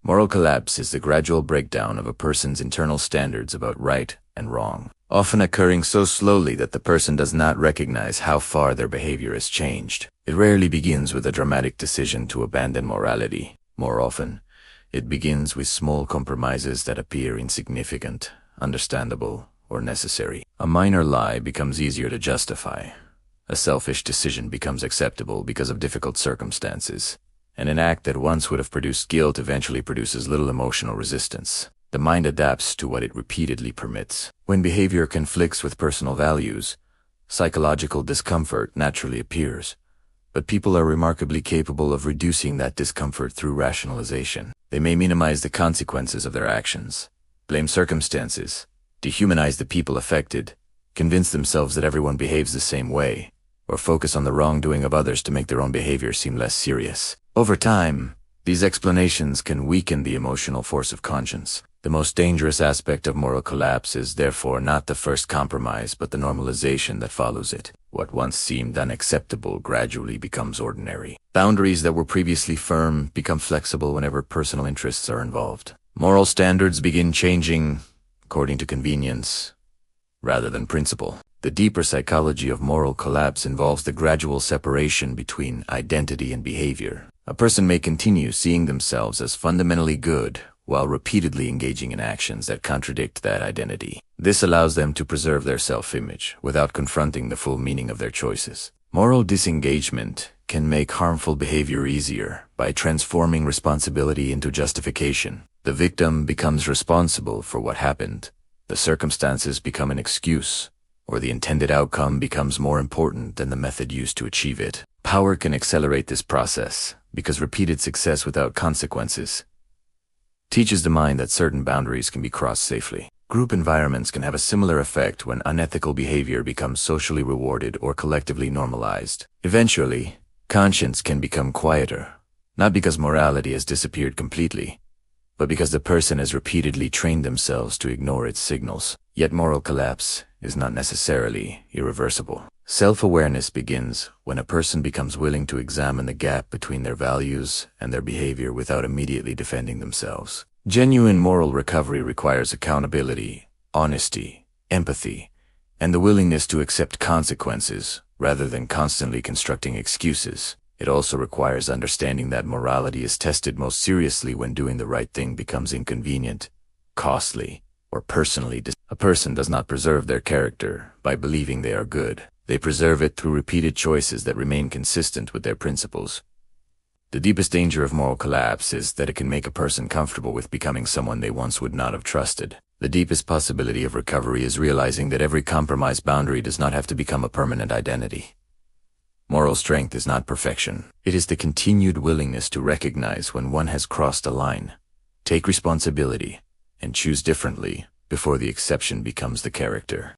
Moral collapse is the gradual breakdown of a person's internal standards about right and wrong, often occurring so slowly that the person does not recognize how far their behavior has changed. It rarely begins with a dramatic decision to abandon morality. More often, it begins with small compromises that appear insignificant, understandable, or necessary. A minor lie becomes easier to justify. A selfish decision becomes acceptable because of difficult circumstances. And an act that once would have produced guilt eventually produces little emotional resistance. The mind adapts to what it repeatedly permits. When behavior conflicts with personal values, psychological discomfort naturally appears. But people are remarkably capable of reducing that discomfort through rationalization. They may minimize the consequences of their actions, blame circumstances, dehumanize the people affected, convince themselves that everyone behaves the same way, or focus on the wrongdoing of others to make their own behavior seem less serious. Over time, these explanations can weaken the emotional force of conscience. The most dangerous aspect of moral collapse is therefore not the first compromise, but the normalization that follows it. What once seemed unacceptable gradually becomes ordinary. Boundaries that were previously firm become flexible whenever personal interests are involved. Moral standards begin changing according to convenience rather than principle. The deeper psychology of moral collapse involves the gradual separation between identity and behavior. A person may continue seeing themselves as fundamentally good while repeatedly engaging in actions that contradict that identity. This allows them to preserve their self-image without confronting the full meaning of their choices. Moral disengagement can make harmful behavior easier by transforming responsibility into justification. The victim becomes responsible for what happened. The circumstances become an excuse, or the intended outcome becomes more important than the method used to achieve it. Power can accelerate this process because repeated success without consequences teaches the mind that certain boundaries can be crossed safely. Group environments can have a similar effect when unethical behavior becomes socially rewarded or collectively normalized. Eventually, conscience can become quieter, not because morality has disappeared completely, but because the person has repeatedly trained themselves to ignore its signals. Yet moral collapse is not necessarily irreversible. Self-awareness begins when a person becomes willing to examine the gap between their values and their behavior without immediately defending themselves. Genuine moral recovery requires accountability, honesty, empathy, and the willingness to accept consequences rather than constantly constructing excuses. It also requires understanding that morality is tested most seriously when doing the right thing becomes inconvenient, costly, or personally A person does not preserve their character by believing they are good. They preserve it through repeated choices that remain consistent with their principles. The deepest danger of moral collapse is that it can make a person comfortable with becoming someone they once would not have trusted. The deepest possibility of recovery is realizing that every compromised boundary does not have to become a permanent identity. Moral strength is not perfection. It is the continued willingness to recognize when one has crossed a line, take responsibility, and choose differently before the exception becomes the character.